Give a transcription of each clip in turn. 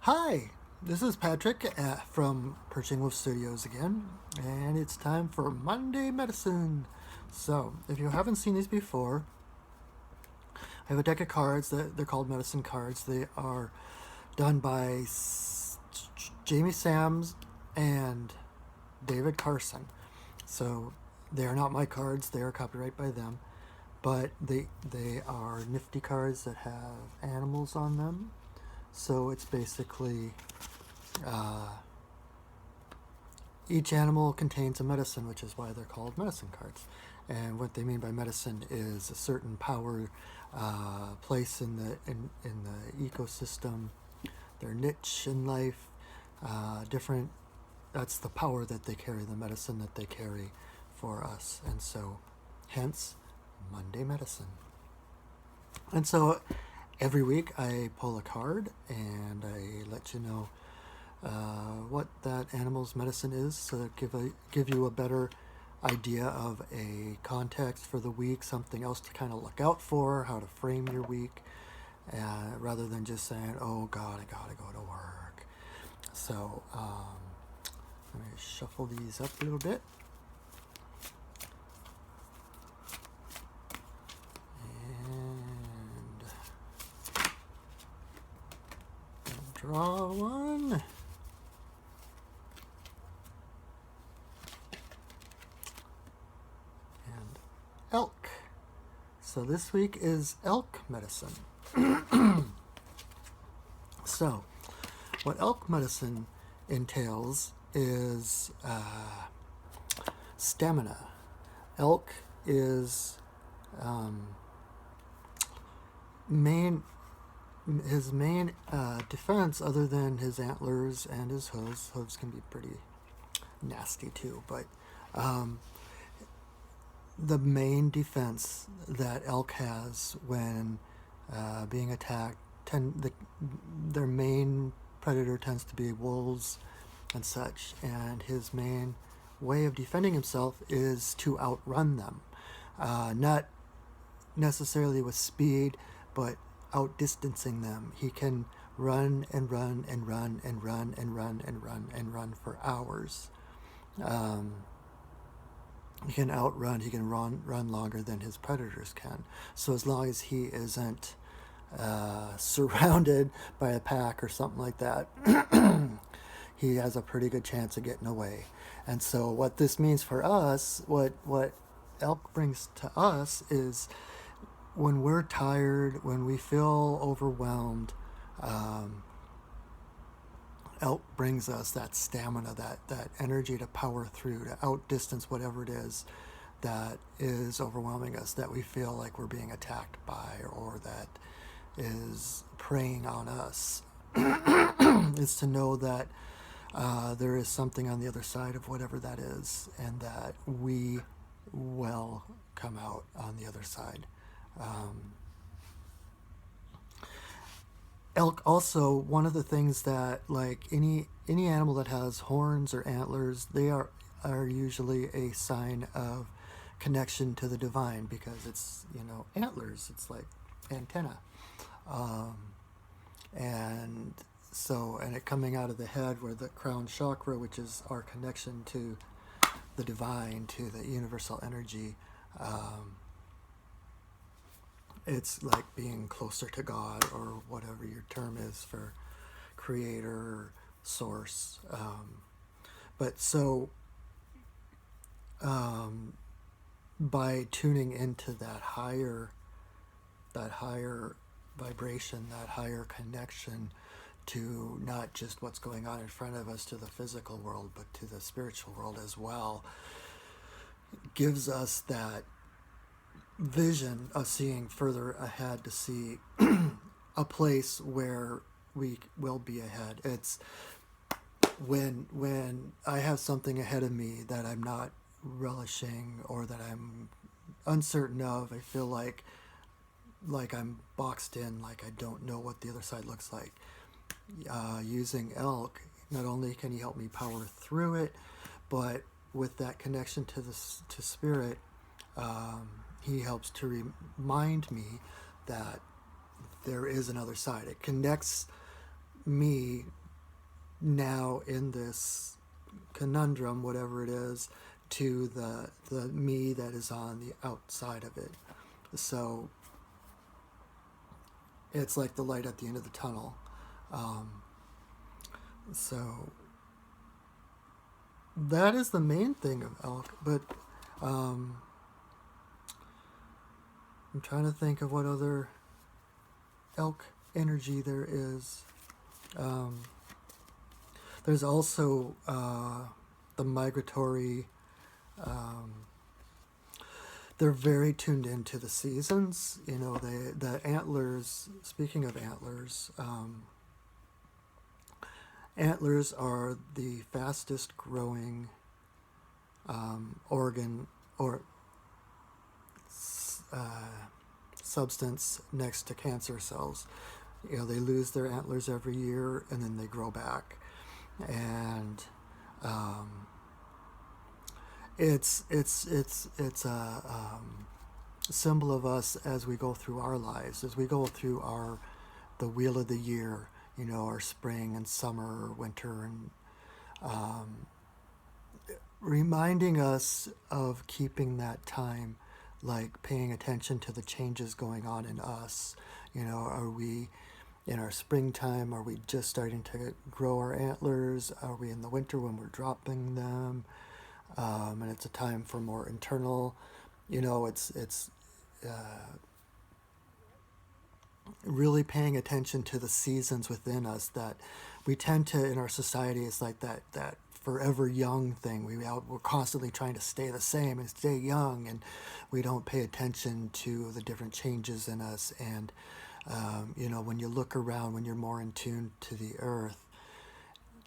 Hi, this is Patrick from Perching Wolf Studios again, and it's time for Monday Medicine. So, if you haven't seen these before, I have a deck of cards that they're called medicine cards. They are done by Jamie Sams and David Carson. So, they are not my cards; they are copyright by them. But they are nifty cards that have animals on them. So it's basically each animal contains a medicine, which is why they're called medicine cards. And what they mean by medicine is a certain power place in the ecosystem, their niche in life, different. That's the power that they carry, the medicine that they carry for us, and so, hence, Monday Medicine. And so, every week I pull a card and I let you know what that animal's medicine is, so that give you a better idea of a context for the week, something else to kind of look out for, how to frame your week, rather than just saying, "Oh God, I gotta go to work." So let me shuffle these up a little bit. And draw one. And elk. So this week is elk medicine. So, what elk medicine entails is stamina. Elk is his main defense, other than his antlers and his hooves. Hooves can be pretty nasty too, but the main defense that elk has when being attacked, their main predator tends to be wolves and such, and his main way of defending himself is to outrun them. Not necessarily with speed, but outdistancing them. He can run and run and run and run and run and run and run for hours. He can outrun, he can run longer than his predators can. So as long as he isn't surrounded by a pack or something like that, he has a pretty good chance of getting away. And so what this means for us, what elk brings to us, is when we're tired, when we feel overwhelmed, elk brings us that stamina, that energy to power through, to outdistance whatever it is that is overwhelming us, that we feel like we're being attacked by, or that is preying on us. Is to know that there is something on the other side of whatever that is, and that we will come out on the other side. Elk also, one of the things that, like any animal that has horns or antlers, they are usually a sign of connection to the divine, because it's, antlers, it's like antenna. And so, and it coming out of the head, where the crown chakra, which is our connection to the divine, to the universal energy, it's like being closer to God, or whatever your term is for creator or source. But so, by tuning into that higher vibration, that higher connection to not just what's going on in front of us, to the physical world, but to the spiritual world as well, gives us that vision of seeing further ahead, to see a place where we will be ahead. It's when I have something ahead of me that I'm not relishing, or that I'm uncertain of, I feel like I'm boxed in, like I don't know what the other side looks like. Using elk, not only can he help me power through it, but with that connection to spirit, he helps to remind me that there is another side. It connects me now in this conundrum, whatever it is, to the me that is on the outside of it. So it's like the light at the end of the tunnel. So that is the main thing of elk, but I'm trying to think of what other elk energy there is. There's also the migratory. They're very tuned into the seasons. You know, the antlers. Speaking of antlers, antlers are the fastest growing organ or substance next to cancer cells. You know, they lose their antlers every year and then they grow back, and it's a symbol of us as we go through our lives, as we go through the wheel of the year. You know, our spring and summer, winter, and reminding us of keeping that time, like paying attention to the changes going on in us. You know, are we in our springtime? Are we just starting to grow our antlers? Are we in the winter when we're dropping them? And it's a time for more internal, you know, it's really paying attention to the seasons within us that we tend to, in our society, it's like that forever young thing. We're constantly trying to stay the same and stay young, and we don't pay attention to the different changes in us. And you know, when you look around, when you're more in tune to the earth,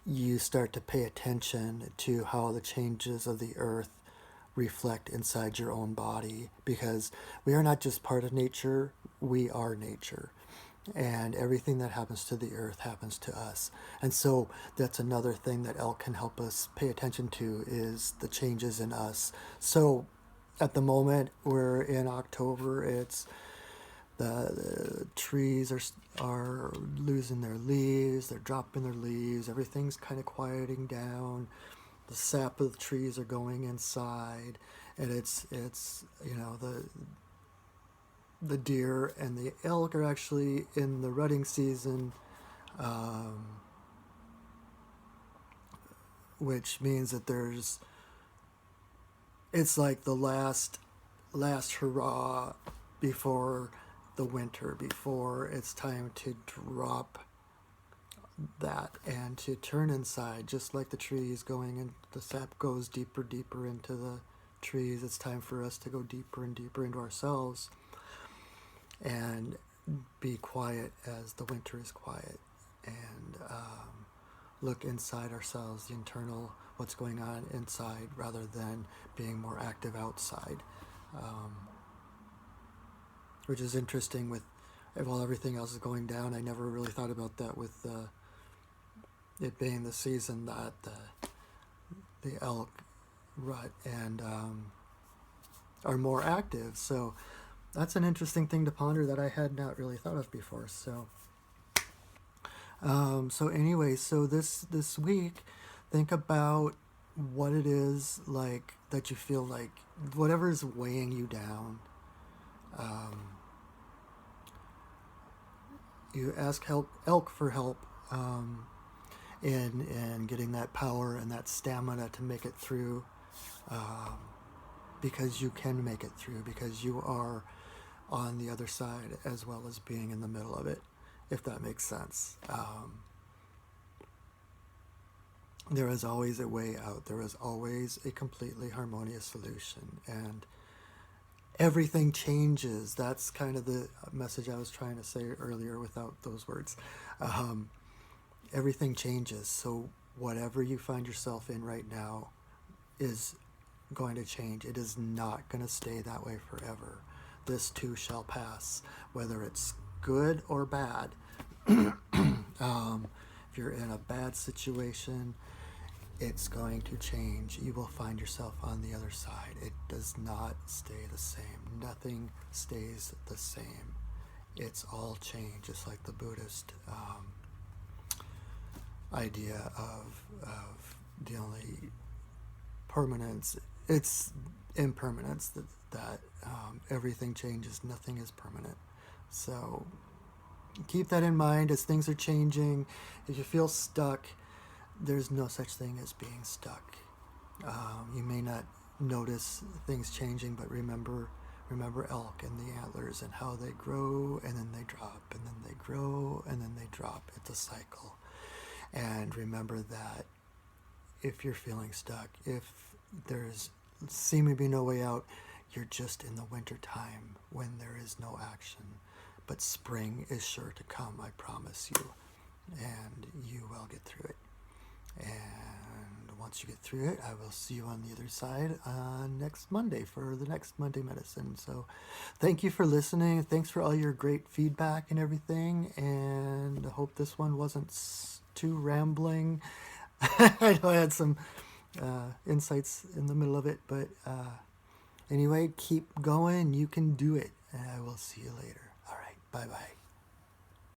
you start to pay attention to how the changes of the earth reflect inside your own body, because we are not just part of nature, we are nature. And everything that happens to the earth happens to us. And so that's another thing that elk can help us pay attention to, is the changes in us. So at the moment, we're in October, it's the trees are losing their leaves, they're dropping their leaves, everything's kind of quieting down, the sap of the trees are going inside, and it's you know, the deer and the elk are actually in the rutting season, which means that it's like the last hurrah before the winter, before it's time to drop that and to turn inside, just like the trees going, and the sap goes deeper into the trees. It's time for us to go deeper and deeper into ourselves and be quiet as the winter is quiet, and look inside ourselves, the internal, what's going on inside, rather than being more active outside. Which is interesting with, while everything else is going down, I never really thought about that with it being the season that the elk rut and are more active. So that's an interesting thing to ponder that I had not really thought of before. So anyway, so this week, think about what it is like that you feel like, whatever is weighing you down. You ask elk for help in getting that power and that stamina to make it through, because you can make it through, because you are on the other side as well as being in the middle of it, if that makes sense. There is always a way out. There is always a completely harmonious solution, and everything changes. That's kind of the message I was trying to say earlier without those words. Everything changes. So whatever you find yourself in right now is going to change. It is not going to stay that way forever. This too shall pass, whether it's good or bad. If you're in a bad situation, it's going to change. You will find yourself on the other side. It does not stay the same. Nothing stays the same. It's all change, just like the Buddhist idea of the only permanence, it's impermanence, that everything changes, nothing is permanent. So keep that in mind as things are changing. If you feel stuck, there's no such thing as being stuck. You may not notice things changing, but remember elk and the antlers and how they grow and then they drop and then they grow and then they drop. It's a cycle. And remember that if you're feeling stuck, if there's seeming to be no way out, you're just in the winter time when there is no action. But spring is sure to come, I promise you. And you will get through it. And once you get through it, I will see you on the other side next Monday for the next Monday Medicine. So thank you for listening. Thanks for all your great feedback and everything. And I hope this one wasn't too rambling. I know I had some insights in the middle of it, but anyway, keep going. You can do it. And I will see you later. All right. Bye-bye.